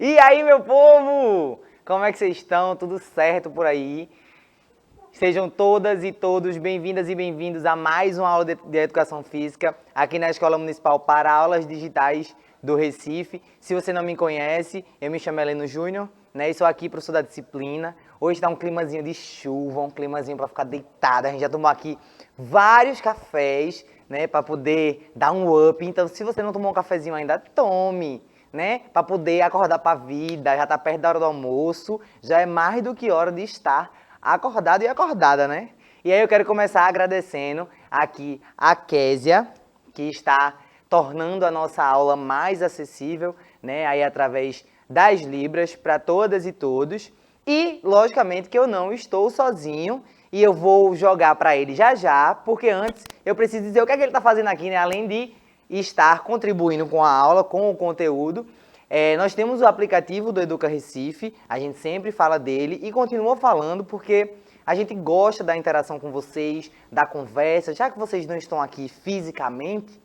E aí, meu povo? Como é que vocês estão? Tudo certo por aí? Sejam todas e todos bem-vindas e bem-vindos a mais uma aula de Educação Física aqui na Escola Municipal para Aulas Digitais do Recife. Se você não me conhece, eu me chamo Heleno Júnior, né? E sou aqui professor da disciplina. Hoje está um climazinho de chuva, um climazinho para ficar deitado. A gente já tomou aqui vários cafés, né? Para poder dar um up. Então, se você não tomou um cafezinho ainda, tome, né? Para poder acordar para a vida. Já está perto da hora do almoço. Já é mais do que hora de estar acordado e acordada, né? E aí eu quero começar agradecendo aqui a Késia, que está tornando a nossa aula mais acessível, né? Aí através das Libras para todas e todos. E, logicamente, que eu não estou sozinho e eu vou jogar para ele já já, porque antes eu preciso dizer o que é que ele está fazendo aqui, né? Além de estar contribuindo com a aula, com o conteúdo. Nós temos o aplicativo do Educa Recife, a gente sempre fala dele e continua falando porque a gente gosta da interação com vocês, da conversa, já que vocês não estão aqui fisicamente,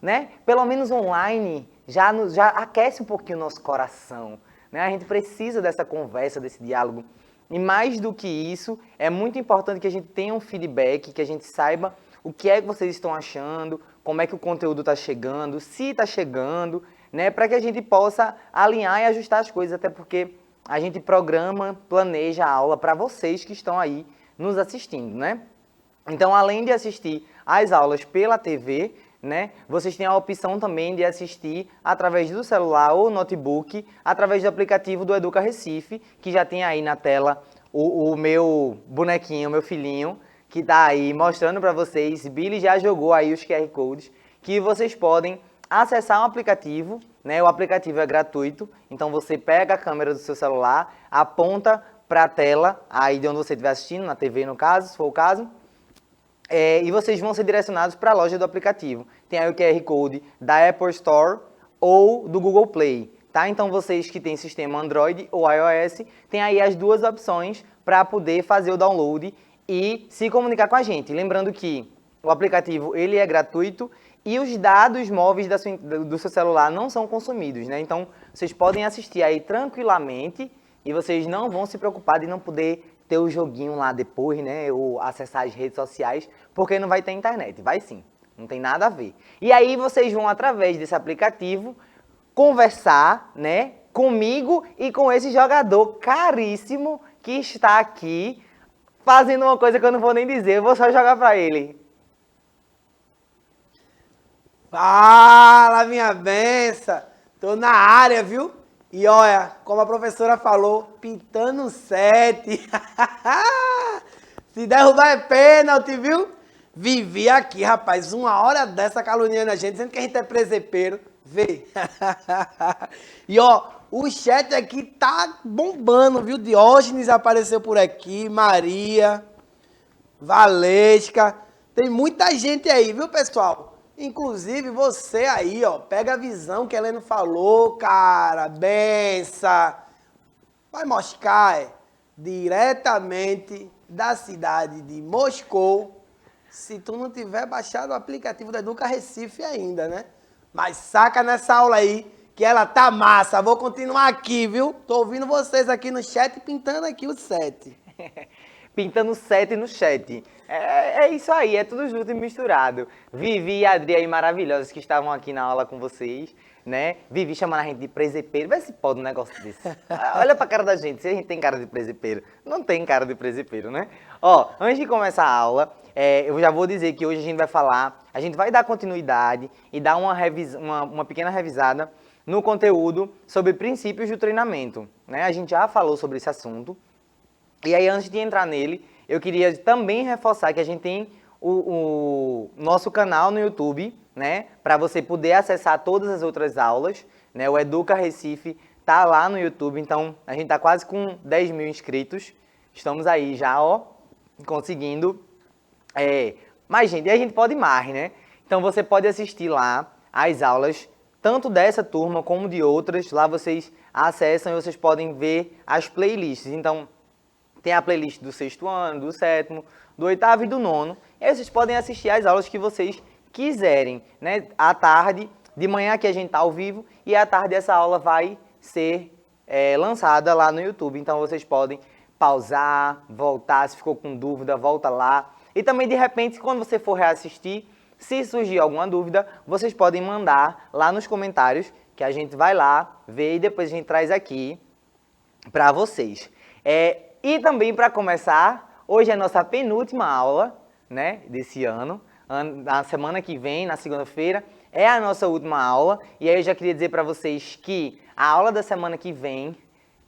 né? Pelo menos online já aquece um pouquinho o nosso coração, né? A gente precisa dessa conversa, desse diálogo. E mais do que isso, é muito importante que a gente tenha um feedback, que a gente saiba o que é que vocês estão achando, como é que o conteúdo está chegando, se está chegando, né, para que a gente possa alinhar e ajustar as coisas, até porque a gente programa, planeja a aula para vocês que estão aí nos assistindo, né? Então, além de assistir às aulas pela TV, né, vocês têm a opção também de assistir através do celular ou notebook, através do aplicativo do Educa Recife, que já tem aí na tela o meu bonequinho, o meu filhinho, que está aí mostrando para vocês. Billy já jogou aí os QR Codes, que vocês podem acessar um aplicativo, né? O aplicativo é gratuito, então você pega a câmera do seu celular, aponta para a tela, aí de onde você estiver assistindo, na TV no caso, se for o caso, e vocês vão ser direcionados para a loja do aplicativo. Tem aí o QR Code da Apple Store ou do Google Play, tá? Então vocês que têm sistema Android ou iOS, tem aí as duas opções para poder fazer o download e se comunicar com a gente. Lembrando que o aplicativo ele é gratuito e os dados móveis do seu celular não são consumidos, né? Então, vocês podem assistir aí tranquilamente e vocês não vão se preocupar de não poder ter o joguinho lá depois, né? Ou acessar as redes sociais, porque não vai ter internet. Vai sim, não tem nada a ver. E aí vocês vão, através desse aplicativo, conversar, né? Comigo e com esse jogador caríssimo que está aqui fazendo uma coisa que eu não vou nem dizer. Eu vou só jogar para ele. Fala, minha benção! Tô na área, viu? E olha, como a professora falou, pintando 7. Se derrubar é pênalti, viu? Vivi aqui, rapaz, uma hora dessa caluniando a gente, dizendo que a gente é presepeiro. Vê. E ó, o chat aqui tá bombando, viu? Diógenes apareceu por aqui, Maria, Valesca. Tem muita gente aí, viu, pessoal? Inclusive, você aí, ó, pega a visão que a Helena falou, cara, benção. Vai Moscai, diretamente da cidade de Moscou, se tu não tiver baixado o aplicativo da Educa Recife ainda, né? Mas saca nessa aula aí, que ela tá massa. Vou continuar aqui, viu? Tô ouvindo vocês aqui no chat, pintando aqui o 7. Pintando 7 no chat. É isso aí, é tudo junto e misturado. Vivi e Adri aí maravilhosos que estavam aqui na aula com vocês, né? Vivi chamando a gente de presepeiro. Vê se pode um negócio desse. Olha pra cara da gente, se a gente tem cara de presepeiro. Não tem cara de presepeiro, né? Ó, antes de começar a aula, eu já vou dizer que hoje a gente vai falar, a gente vai dar continuidade e dar uma pequena revisada no conteúdo sobre princípios do treinamento, né? A gente já falou sobre esse assunto. E aí, antes de entrar nele, eu queria também reforçar que a gente tem o nosso canal no YouTube, né? Para você poder acessar todas as outras aulas, né? O Educa Recife tá lá no YouTube, então a gente tá quase com 10 mil inscritos. Estamos aí já, ó, conseguindo. Mas, gente, a gente pode ir mais, né? Então, você pode assistir lá as aulas, tanto dessa turma como de outras. Lá vocês acessam e vocês podem ver as playlists. Então, tem a playlist do 6º ano, do 7º, do 8º e do 9º. E aí vocês podem assistir as aulas que vocês quiserem, né? À tarde, de manhã aqui a gente está ao vivo e à tarde essa aula vai ser lançada lá no YouTube. Então vocês podem pausar, voltar, se ficou com dúvida, volta lá. E também, de repente, quando você for reassistir, se surgir alguma dúvida, vocês podem mandar lá nos comentários, que a gente vai lá ver e depois a gente traz aqui para vocês. E também, para começar, hoje é a nossa penúltima aula, né, desse ano. Na semana que vem, na segunda-feira, é a nossa última aula. E aí eu já queria dizer para vocês que a aula da semana que vem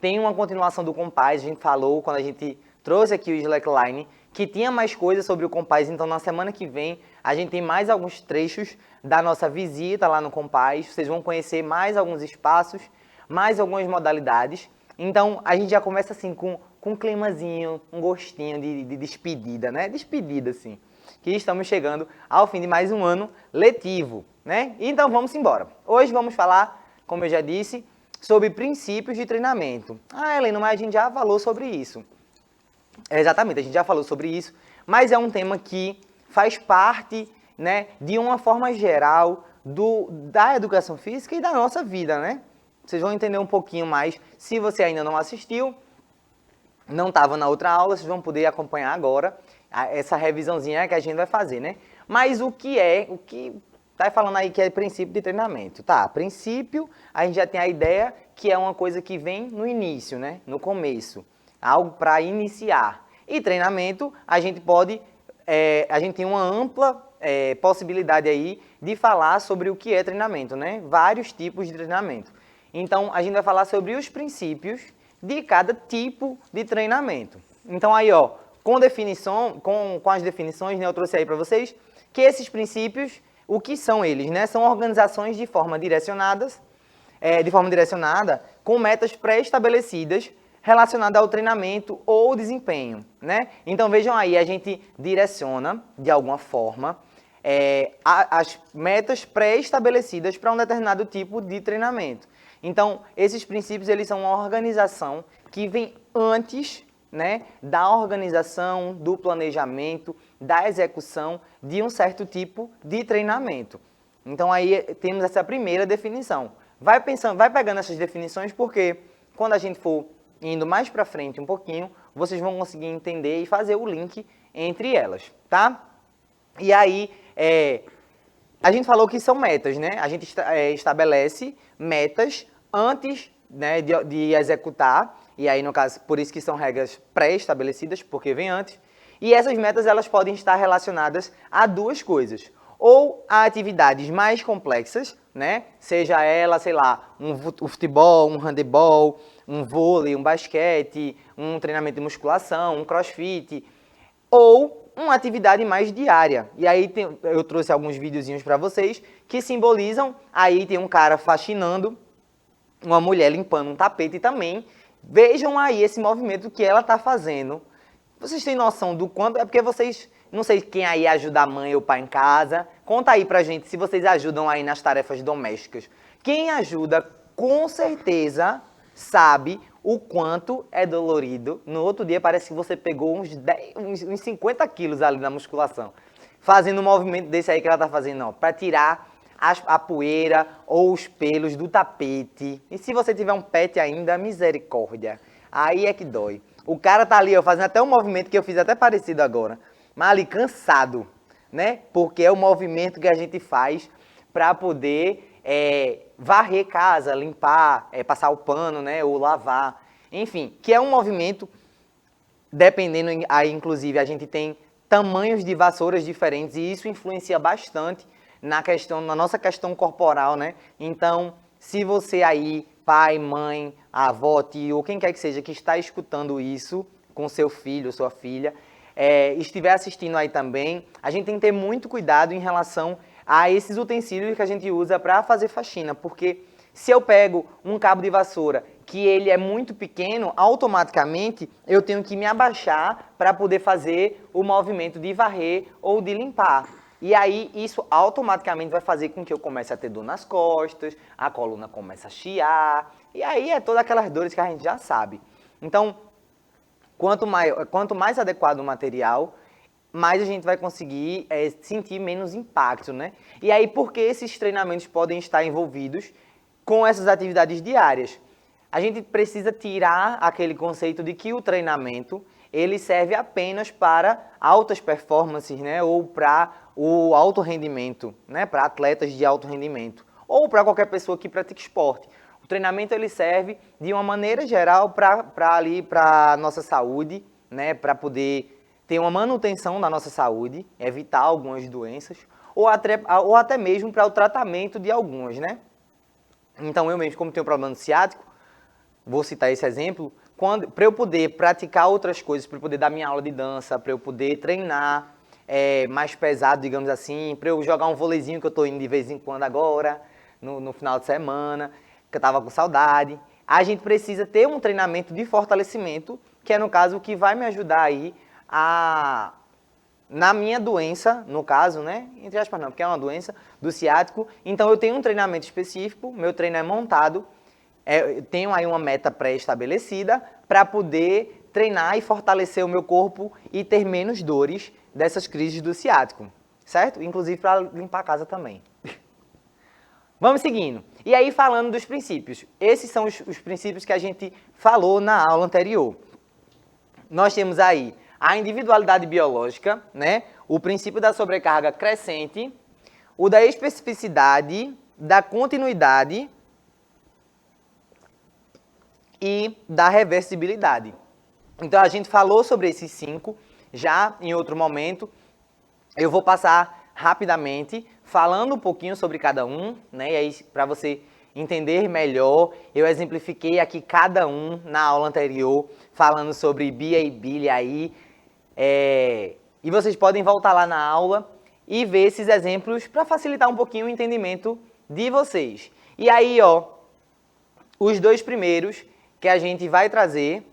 tem uma continuação do Compás. A gente falou, quando a gente trouxe aqui o Slackline, que tinha mais coisas sobre o Compás. Então, na semana que vem, a gente tem mais alguns trechos da nossa visita lá no Compás. Vocês vão conhecer mais alguns espaços, mais algumas modalidades. Então, a gente já começa assim com um climazinho, um gostinho de despedida, né? Despedida, assim. Que estamos chegando ao fim de mais um ano letivo, né? Então, vamos embora. Hoje vamos falar, como eu já disse, sobre princípios de treinamento. Ah, Helena, mas a gente já falou sobre isso. Exatamente, a gente já falou sobre isso, mas é um tema que faz parte, né, de uma forma geral da educação física e da nossa vida, né? Vocês vão entender um pouquinho mais. Se você ainda não assistiu, não estava na outra aula, vocês vão poder acompanhar agora essa revisãozinha que a gente vai fazer, né? Mas o que tá falando aí que é princípio de treinamento? Tá, princípio, a gente já tem a ideia que é uma coisa que vem no início, né? No começo, algo para iniciar. E treinamento, a gente tem uma ampla possibilidade aí de falar sobre o que é treinamento, né? Vários tipos de treinamento. Então, a gente vai falar sobre os princípios de cada tipo de treinamento. Então, aí, ó, com as definições, né, eu trouxe aí para vocês que esses princípios, o que são eles, né? São organizações de forma direcionada, com metas pré-estabelecidas relacionadas ao treinamento ou desempenho, né? Então, vejam aí, a gente direciona, de alguma forma, as metas pré-estabelecidas para um determinado tipo de treinamento. Então, esses princípios, eles são uma organização que vem antes, né, da organização, do planejamento, da execução de um certo tipo de treinamento. Então, aí temos essa primeira definição. Vai pegando essas definições, porque quando a gente for indo mais para frente um pouquinho, vocês vão conseguir entender e fazer o link entre elas, tá? E aí, a gente falou que são metas, né? A gente estabelece metas antes, né, de executar, e aí, no caso, por isso que são regras pré-estabelecidas, porque vem antes. E essas metas, elas podem estar relacionadas a duas coisas. Ou a atividades mais complexas, né? Seja ela, sei lá, um futebol, um handebol, um vôlei, um basquete, um treinamento de musculação, um crossfit, ou uma atividade mais diária. E aí eu trouxe alguns videozinhos para vocês que simbolizam, aí tem um cara faxinando, uma mulher limpando um tapete também. Vejam aí esse movimento que ela está fazendo. Vocês têm noção do quanto... É porque vocês... Não sei quem aí ajuda a mãe ou o pai em casa. Conta aí pra gente se vocês ajudam aí nas tarefas domésticas. Quem ajuda, com certeza, sabe o quanto é dolorido. No outro dia parece que você pegou uns 50 quilos ali na musculação. Fazendo um movimento desse aí que ela tá fazendo, ó, pra tirar a poeira ou os pelos do tapete. E se você tiver um pet ainda, misericórdia. Aí é que dói. O cara tá ali, ó, fazendo até um movimento que eu fiz até parecido agora. Mas ali cansado, né? Porque é o movimento que a gente faz para poder varrer casa, limpar, passar o pano, né? Ou lavar. Enfim, que é um movimento, dependendo, aí inclusive a gente tem tamanhos de vassouras diferentes e isso influencia bastante na nossa questão corporal, né? Então, se você aí, pai, mãe, avó, tio, ou quem quer que seja que está escutando isso com seu filho, sua filha, estiver assistindo aí também, a gente tem que ter muito cuidado em relação a esses utensílios que a gente usa para fazer faxina, porque se eu pego um cabo de vassoura que ele é muito pequeno, automaticamente eu tenho que me abaixar para poder fazer o movimento de varrer ou de limpar. E aí isso automaticamente vai fazer com que eu comece a ter dor nas costas, a coluna começa a chiar, e aí é todas aquelas dores que a gente já sabe. Então, quanto mais adequado o material, mais a gente vai conseguir sentir menos impacto, né? E aí, por que esses treinamentos podem estar envolvidos com essas atividades diárias? a gente precisa tirar aquele conceito de que o treinamento ele serve apenas para altas performances, né, ou para o alto rendimento, né, para atletas de alto rendimento, ou para qualquer pessoa que pratique esporte. O treinamento ele serve de uma maneira geral para a nossa saúde, né, para poder ter uma manutenção da nossa saúde, evitar algumas doenças, ou até mesmo para o tratamento de algumas, né? Então eu mesmo, como tenho problema no ciático, vou citar esse exemplo, para eu poder praticar outras coisas, para eu poder dar minha aula de dança, para eu poder treinar mais pesado, digamos assim, para eu jogar um vôleizinho que eu estou indo de vez em quando agora, no final de semana, que eu estava com saudade. A gente precisa ter um treinamento de fortalecimento, que é, no caso, o que vai me ajudar aí na minha doença, no caso, né? Entre aspas não, porque é uma doença do ciático. Então eu tenho um treinamento específico, meu treino é montado, eu tenho aí uma meta pré-estabelecida para poder treinar e fortalecer o meu corpo e ter menos dores dessas crises do ciático, certo? Inclusive para limpar a casa também. Vamos seguindo. E aí falando dos princípios. Esses são os princípios que a gente falou na aula anterior. Nós temos aí a individualidade biológica, né? O princípio da sobrecarga crescente, o da especificidade, da continuidade e da reversibilidade. Então a gente falou sobre esses 5 já em outro momento. Eu vou passar rapidamente falando um pouquinho sobre cada um, né? E aí para você entender melhor, eu exemplifiquei aqui cada um na aula anterior, falando sobre Bia e Billy aí. E vocês podem voltar lá na aula e ver esses exemplos para facilitar um pouquinho o entendimento de vocês. E aí, ó, os 2 primeiros que a gente vai trazer,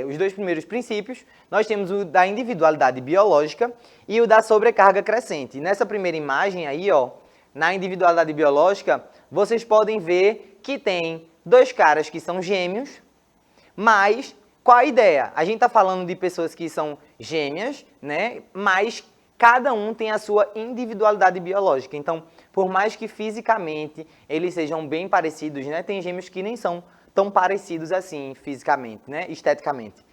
os 2 primeiros princípios, nós temos o da individualidade biológica e o da sobrecarga crescente. Nessa primeira imagem aí, ó, na individualidade biológica, vocês podem ver que tem 2 caras que são gêmeos, mas qual a ideia? A gente está falando de pessoas que são gêmeas, né? Mas cada um tem a sua individualidade biológica. Então, por mais que fisicamente eles sejam bem parecidos, né? Tem gêmeos que nem são tão parecidos assim fisicamente, né? Esteticamente.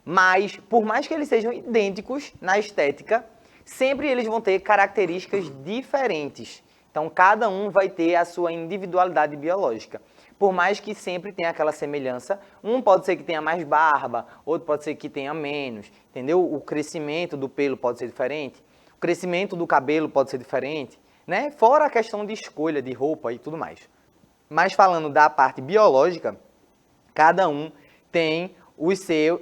Mas, por mais que eles sejam idênticos na estética, sempre eles vão ter características diferentes. Então, cada um vai ter a sua individualidade biológica. Por mais que sempre tenha aquela semelhança, um pode ser que tenha mais barba, outro pode ser que tenha menos, entendeu? O crescimento do pelo pode ser diferente, o crescimento do cabelo pode ser diferente, né? Fora a questão de escolha de roupa e tudo mais. Mas falando da parte biológica, cada um tem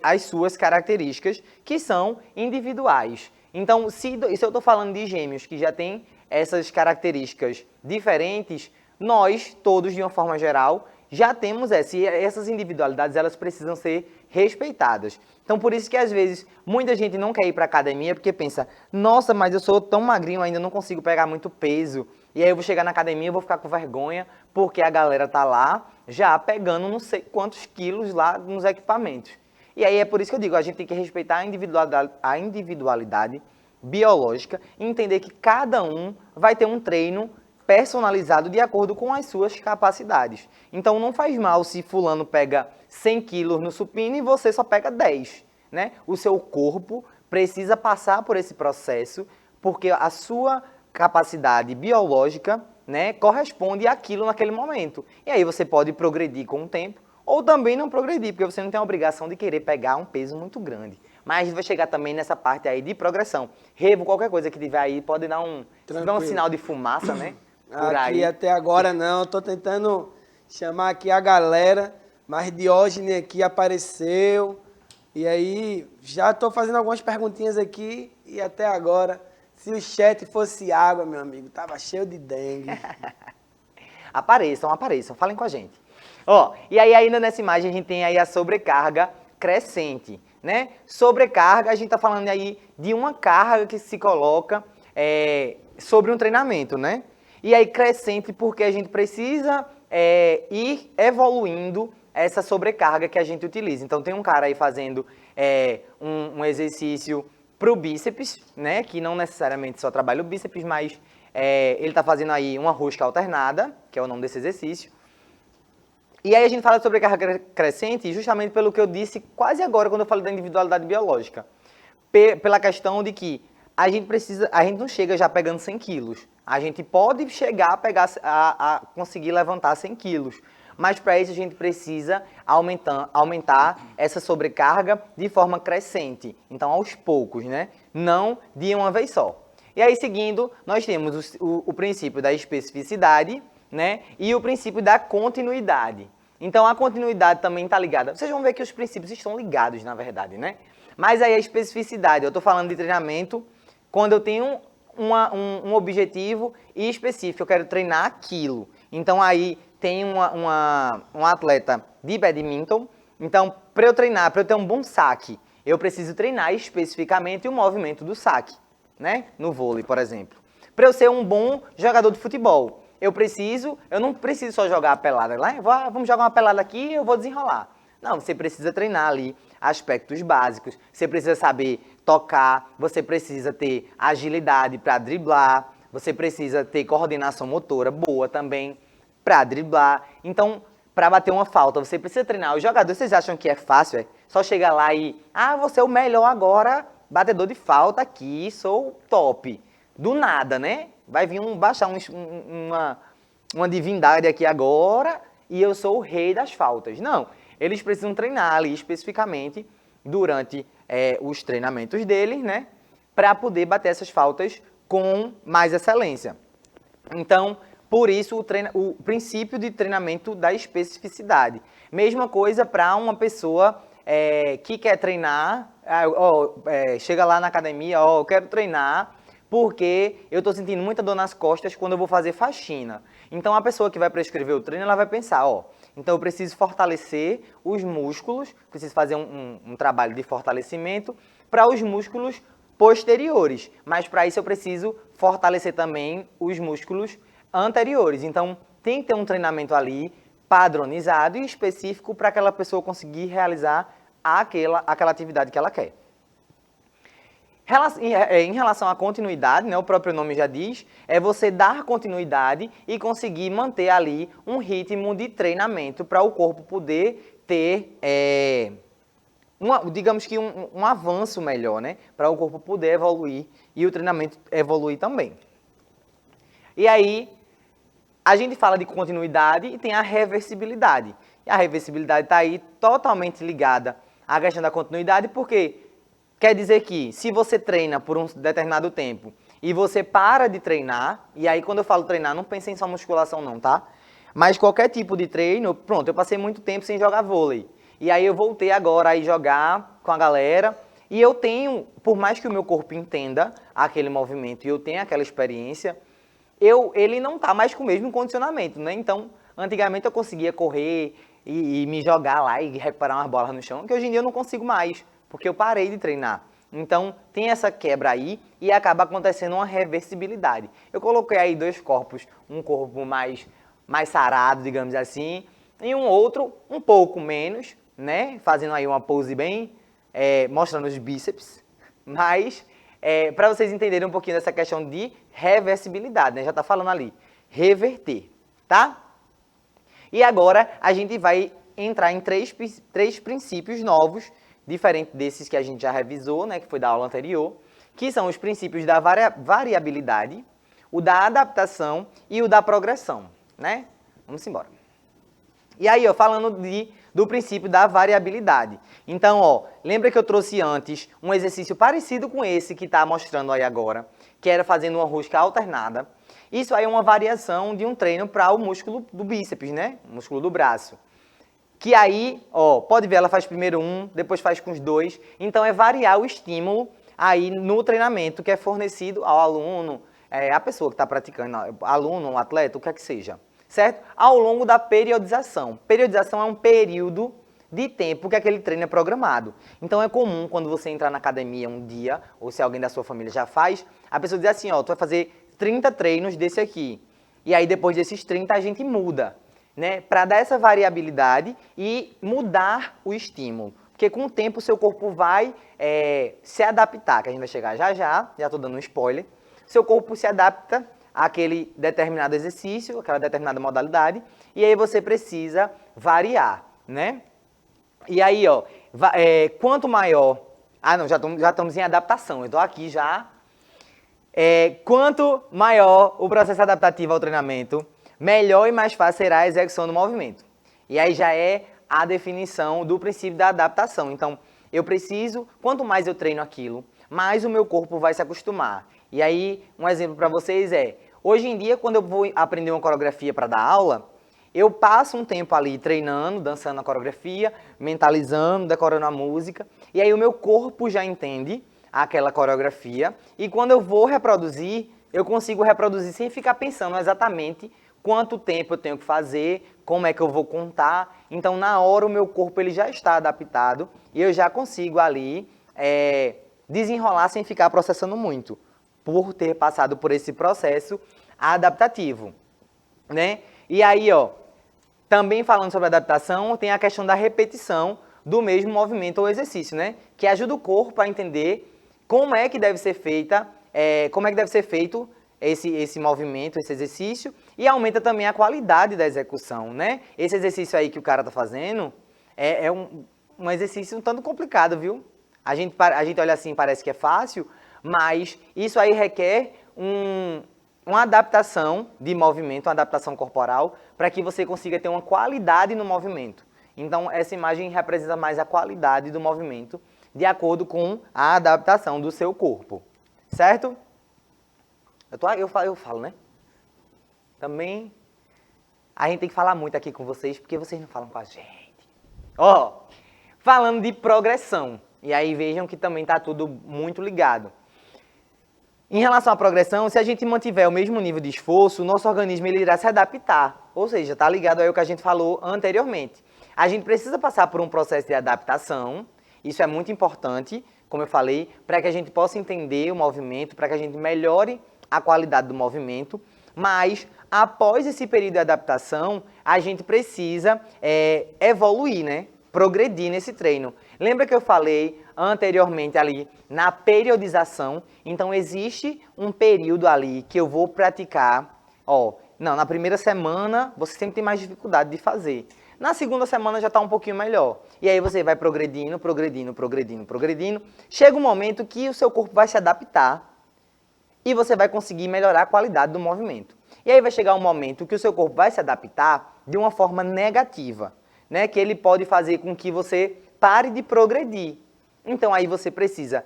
as suas características que são individuais. Então, se eu estou falando de gêmeos que já têm essas características diferentes, nós, todos, de uma forma geral, já temos essas individualidades, elas precisam ser respeitadas. Então, por isso que, às vezes, muita gente não quer ir para a academia, porque pensa, nossa, mas eu sou tão magrinho, ainda não consigo pegar muito peso, e aí eu vou chegar na academia e vou ficar com vergonha, porque a galera tá lá, já pegando não sei quantos quilos lá nos equipamentos. E aí é por isso que eu digo, a gente tem que respeitar a individualidade biológica e entender que cada um vai ter um treino personalizado de acordo com as suas capacidades. Então não faz mal se fulano pega 100 quilos no supino e você só pega 10, né? O seu corpo precisa passar por esse processo porque a sua capacidade biológica, né, corresponde àquilo naquele momento. E aí você pode progredir com o tempo ou também não progredir, porque você não tem a obrigação de querer pegar um peso muito grande. Mas a gente vai chegar também nessa parte aí de progressão. Revo, qualquer coisa que tiver aí, pode dar um sinal de fumaça, né? Por aqui aí. Até agora não, tô tentando chamar aqui a galera, mas Diógenes aqui apareceu, e aí já tô fazendo algumas perguntinhas aqui, e até agora, se o chat fosse água, meu amigo, tava cheio de dengue. Apareçam, falem com a gente. Ó, e aí ainda nessa imagem a gente tem aí a sobrecarga crescente, né? Sobrecarga, a gente tá falando aí de uma carga que se coloca sobre um treinamento, né? E aí crescente porque a gente precisa ir evoluindo essa sobrecarga que a gente utiliza. Então tem um cara aí fazendo um exercício para o bíceps, né? Que não necessariamente só trabalha o bíceps, mas ele está fazendo aí uma rosca alternada, que é o nome desse exercício. E aí a gente fala sobre carga crescente justamente pelo que eu disse quase agora, quando eu falei da individualidade biológica. Pela questão de que a gente não chega já pegando 100 quilos. A gente pode chegar a a conseguir levantar 100 quilos. Mas para isso a gente precisa aumentar essa sobrecarga de forma crescente. Então, aos poucos, né? Não de uma vez só. E aí, seguindo, nós temos o princípio da especificidade, né? E o princípio da continuidade. Então, a continuidade também está ligada. Vocês vão ver que os princípios estão ligados, na verdade, né? Mas aí a especificidade, eu estou falando de treinamento quando eu tenho um objetivo específico, eu quero treinar aquilo. Então, aí tem um atleta de badminton. Então, para eu treinar, para eu ter um bom saque, eu preciso treinar especificamente o movimento do saque, né? No vôlei, por exemplo. Para eu ser um bom jogador de futebol, eu não preciso só jogar a pelada lá, vamos jogar uma pelada aqui e eu vou desenrolar. Não, você precisa treinar ali aspectos básicos, você precisa saber tocar, você precisa ter agilidade para driblar, você precisa ter coordenação motora boa também para driblar. Então, para bater uma falta, você precisa treinar. Os jogadores, vocês acham que é fácil? Só chegar lá e, você é o melhor agora, batedor de falta aqui, sou top. Do nada, né? Vai vir baixar uma divindade aqui agora e eu sou o rei das faltas. Não, eles precisam treinar ali especificamente durante os treinamentos deles, né? Para poder bater essas faltas com mais excelência. Então, por isso o princípio de treinamento da especificidade. Mesma coisa para uma pessoa que quer treinar, chega lá na academia, eu quero treinar porque eu estou sentindo muita dor nas costas quando eu vou fazer faxina. Então, a pessoa que vai prescrever o treino, ela vai pensar, então eu preciso fortalecer os músculos, preciso fazer um trabalho de fortalecimento para os músculos posteriores. Mas para isso eu preciso fortalecer também os músculos anteriores. Então, tem que ter um treinamento ali padronizado e específico para aquela pessoa conseguir realizar aquela atividade que ela quer. Em relação à continuidade, né, o próprio nome já diz, é você dar continuidade e conseguir manter ali um ritmo de treinamento para o corpo poder ter, digamos que um avanço melhor, né, para o corpo poder evoluir e o treinamento evoluir também. E aí, a gente fala de continuidade e tem a reversibilidade. E a reversibilidade está aí totalmente ligada à questão da continuidade, porque quer dizer que se você treina por um determinado tempo e você para de treinar, e aí quando eu falo treinar, não pense em só musculação não, tá? Mas qualquer tipo de treino, pronto, eu passei muito tempo sem jogar vôlei. E aí eu voltei agora a jogar com a galera, e eu tenho, por mais que o meu corpo entenda aquele movimento e eu tenha aquela experiência, ele não tá mais com o mesmo condicionamento, né? Então, antigamente eu conseguia correr e me jogar lá e recuperar umas bolas no chão, que hoje em dia eu não consigo mais, porque eu parei de treinar. Então, tem essa quebra aí e acaba acontecendo uma reversibilidade. Eu coloquei aí dois corpos, um corpo mais sarado, digamos assim, e um outro um pouco menos, né? Fazendo aí uma pose bem, mostrando os bíceps, mas para vocês entenderem um pouquinho dessa questão de reversibilidade, né? Já está falando ali, reverter, tá? E agora a gente vai entrar em três princípios novos, diferente desses que a gente já revisou, né, que foi da aula anterior, que são os princípios da variabilidade, o da adaptação e o da progressão, né? Vamos embora. E aí, falando do princípio da variabilidade. Então, lembra que eu trouxe antes um exercício parecido com esse que está mostrando aí agora, que era fazendo uma rosca alternada. Isso aí é uma variação de um treino para o músculo do bíceps, né? O músculo do braço. Que aí, pode ver, ela faz primeiro um, depois faz com os dois. Então, é variar o estímulo aí no treinamento que é fornecido ao aluno, a pessoa que está praticando, aluno, um atleta, o que é que seja, certo? Ao longo da periodização. Periodização é um período de tempo que aquele treino é programado. Então, é comum quando você entrar na academia um dia, ou se alguém da sua família já faz, a pessoa diz assim, tu vai fazer 30 treinos desse aqui. E aí, depois desses 30, a gente muda, né, para dar essa variabilidade e mudar o estímulo. Porque com o tempo o seu corpo vai se adaptar, que a gente vai chegar já estou dando um spoiler. Seu corpo se adapta aquele determinado exercício, aquela determinada modalidade, e aí você precisa variar, né? E aí, ó, quanto maior... Ah, não, já estamos em adaptação, eu estou aqui já. Quanto maior o processo adaptativo ao treinamento, melhor e mais fácil será a execução do movimento. E aí já é a definição do princípio da adaptação. Então, eu preciso, quanto mais eu treino aquilo, mais o meu corpo vai se acostumar. E aí, um exemplo para vocês hoje em dia, quando eu vou aprender uma coreografia para dar aula, eu passo um tempo ali treinando, dançando a coreografia, mentalizando, decorando a música, e aí o meu corpo já entende aquela coreografia, e quando eu vou reproduzir, eu consigo reproduzir sem ficar pensando exatamente quanto tempo eu tenho que fazer, como é que eu vou contar. Então, na hora, o meu corpo ele já está adaptado e eu já consigo ali desenrolar sem ficar processando muito, por ter passado por esse processo adaptativo, né? E aí, ó, também falando sobre adaptação, tem a questão da repetição do mesmo movimento ou exercício, né? Que ajuda o corpo a entender como é que deve ser feito esse movimento, esse exercício, e aumenta também a qualidade da execução, né? Esse exercício aí que o cara tá fazendo é um exercício um tanto complicado, viu? A gente olha assim, parece que é fácil, mas isso aí requer uma adaptação de movimento, uma adaptação corporal, para que você consiga ter uma qualidade no movimento. Então, essa imagem representa mais a qualidade do movimento, de acordo com a adaptação do seu corpo, certo? Eu falo, né? Também, a gente tem que falar muito aqui com vocês, porque vocês não falam com a gente. Ó, falando de progressão, e aí vejam que também está tudo muito ligado. Em relação à progressão, se a gente mantiver o mesmo nível de esforço, o nosso organismo ele irá se adaptar. Ou seja, está ligado ao que a gente falou anteriormente. A gente precisa passar por um processo de adaptação, isso é muito importante, como eu falei, para que a gente possa entender o movimento, para que a gente melhore a qualidade do movimento, mas após esse período de adaptação, a gente precisa evoluir, né? Progredir nesse treino. Lembra que eu falei anteriormente ali na periodização? Então existe um período ali que eu vou praticar, na primeira semana você sempre tem mais dificuldade de fazer. Na segunda semana já está um pouquinho melhor. E aí você vai progredindo. Chega um momento que o seu corpo vai se adaptar e você vai conseguir melhorar a qualidade do movimento. E aí vai chegar um momento que o seu corpo vai se adaptar de uma forma negativa, né? Que ele pode fazer com que você pare de progredir. Então aí você precisa,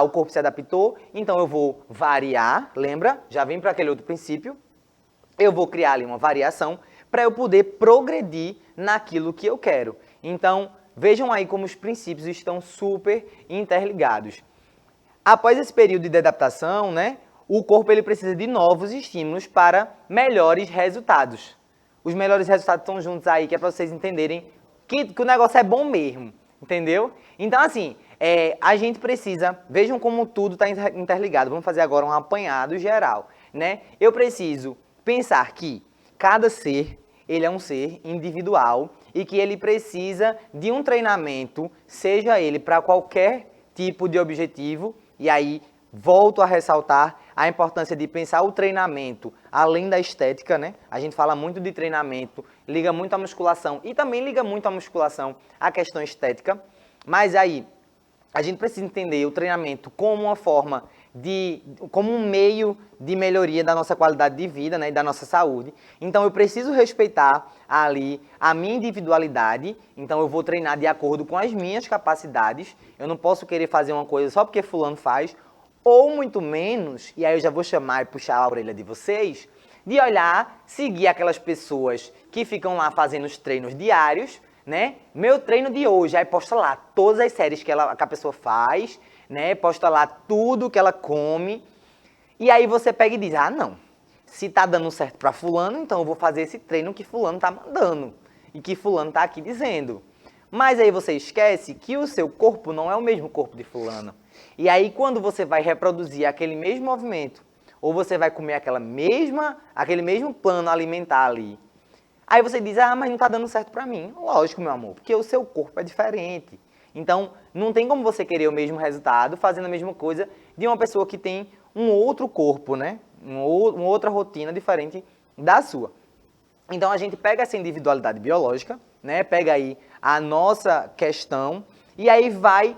o corpo se adaptou, então eu vou variar, lembra? Já vem para aquele outro princípio. Eu vou criar ali uma variação para eu poder progredir naquilo que eu quero. Então, vejam aí como os princípios estão super interligados. Após esse período de adaptação, né, o corpo ele precisa de novos estímulos para melhores resultados. Os melhores resultados estão juntos aí, que é para vocês entenderem que o negócio é bom mesmo, entendeu? Então, assim, a gente precisa, vejam como tudo está interligado. Vamos fazer agora um apanhado geral, né? Eu preciso pensar que cada ser, ele é um ser individual e que ele precisa de um treinamento, seja ele para qualquer tipo de objetivo. E aí, volto a ressaltar a importância de pensar o treinamento além da estética, né? A gente fala muito de treinamento, liga muito à musculação e também liga muito à musculação a questão estética. Mas aí, a gente precisa entender o treinamento como uma forma como um meio de melhoria da nossa qualidade de vida, né, e da nossa saúde. Então eu preciso respeitar ali a minha individualidade, então eu vou treinar de acordo com as minhas capacidades. Eu não posso querer fazer uma coisa só porque fulano faz, ou muito menos, e aí eu já vou chamar e puxar a orelha de vocês, de olhar, seguir aquelas pessoas que ficam lá fazendo os treinos diários, né? Meu treino de hoje, aí posta lá todas as séries que a pessoa faz, né? Posta lá tudo que ela come. E aí você pega e diz, não, se tá dando certo para fulano, então eu vou fazer esse treino que fulano tá mandando e que fulano tá aqui dizendo. Mas aí você esquece que o seu corpo não é o mesmo corpo de fulano. E aí quando você vai reproduzir aquele mesmo movimento, ou você vai comer aquele mesmo plano alimentar ali, aí você diz, mas não tá dando certo para mim. Lógico, meu amor, porque o seu corpo é diferente. Então, não tem como você querer o mesmo resultado fazendo a mesma coisa de uma pessoa que tem um outro corpo, né? uma outra rotina diferente da sua. Então a gente pega essa individualidade biológica, né? Pega aí a nossa questão e aí vai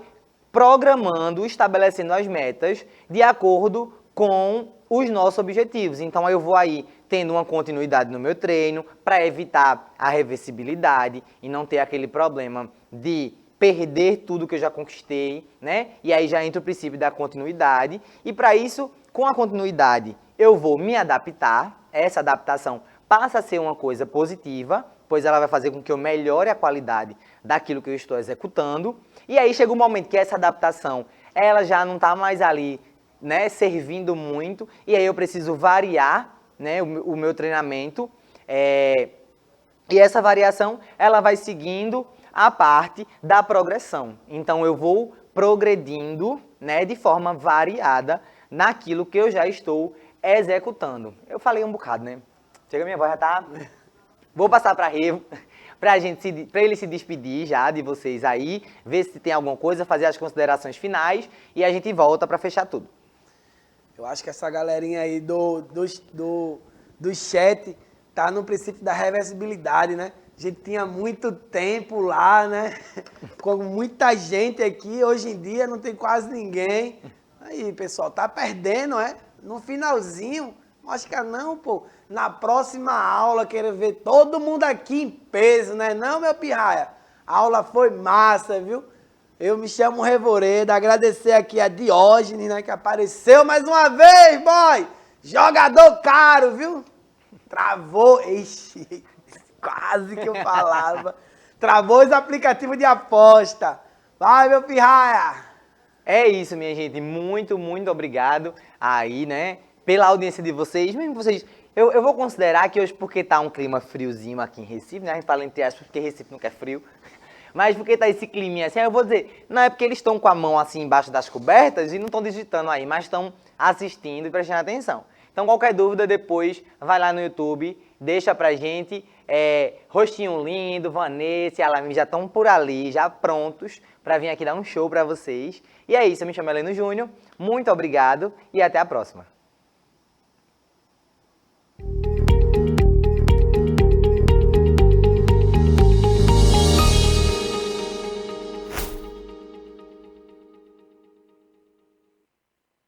programando, estabelecendo as metas de acordo com os nossos objetivos. Então eu vou aí tendo uma continuidade no meu treino para evitar a reversibilidade e não ter aquele problema de perder tudo que eu já conquistei, né? E aí já entra o princípio da continuidade. E para isso, com a continuidade, eu vou me adaptar. Essa adaptação passa a ser uma coisa positiva, pois ela vai fazer com que eu melhore a qualidade daquilo que eu estou executando. E aí chega um momento que essa adaptação, ela já não está mais ali, né, servindo muito, e aí eu preciso variar, né, o meu treinamento, e essa variação, ela vai seguindo a parte da progressão. Então eu vou progredindo, né, de forma variada naquilo que eu já estou executando. Eu falei um bocado, né? Chega, minha voz já tá... Vou passar para Revo, para ele se despedir já de vocês aí, ver se tem alguma coisa, fazer as considerações finais e a gente volta para fechar tudo. Eu acho que essa galerinha aí do chat tá no princípio da reversibilidade, né? A gente tinha muito tempo lá, né? Com muita gente aqui, hoje em dia não tem quase ninguém. Aí, pessoal, tá perdendo, é? No finalzinho, acho que não, pô. Na próxima aula, quero ver todo mundo aqui em peso, né? Não, meu pirraia? A aula foi massa, viu? Eu me chamo Revoredo, agradecer aqui a Diógenes, né? Que apareceu mais uma vez, boy! Jogador caro, viu? Travou, ixi, quase que eu falava. Travou os aplicativos de aposta. Vai, meu pirraia! É isso, minha gente. Muito, muito obrigado aí, né? Pela audiência de vocês. Mesmo vocês... Eu vou considerar que hoje, porque tá um clima friozinho aqui em Recife, né? A gente fala entre aspas porque Recife não quer frio. Mas porque tá esse climinha assim, eu vou dizer, não é porque eles estão com a mão assim embaixo das cobertas e não estão digitando aí, mas estão assistindo e prestando atenção. Então, qualquer dúvida, depois vai lá no YouTube, deixa pra gente. Rostinho Lindo, Vanessa e Alamin já estão por ali, já prontos para vir aqui dar um show para vocês. E é isso, eu me chamo Heleno Júnior, muito obrigado e até a próxima.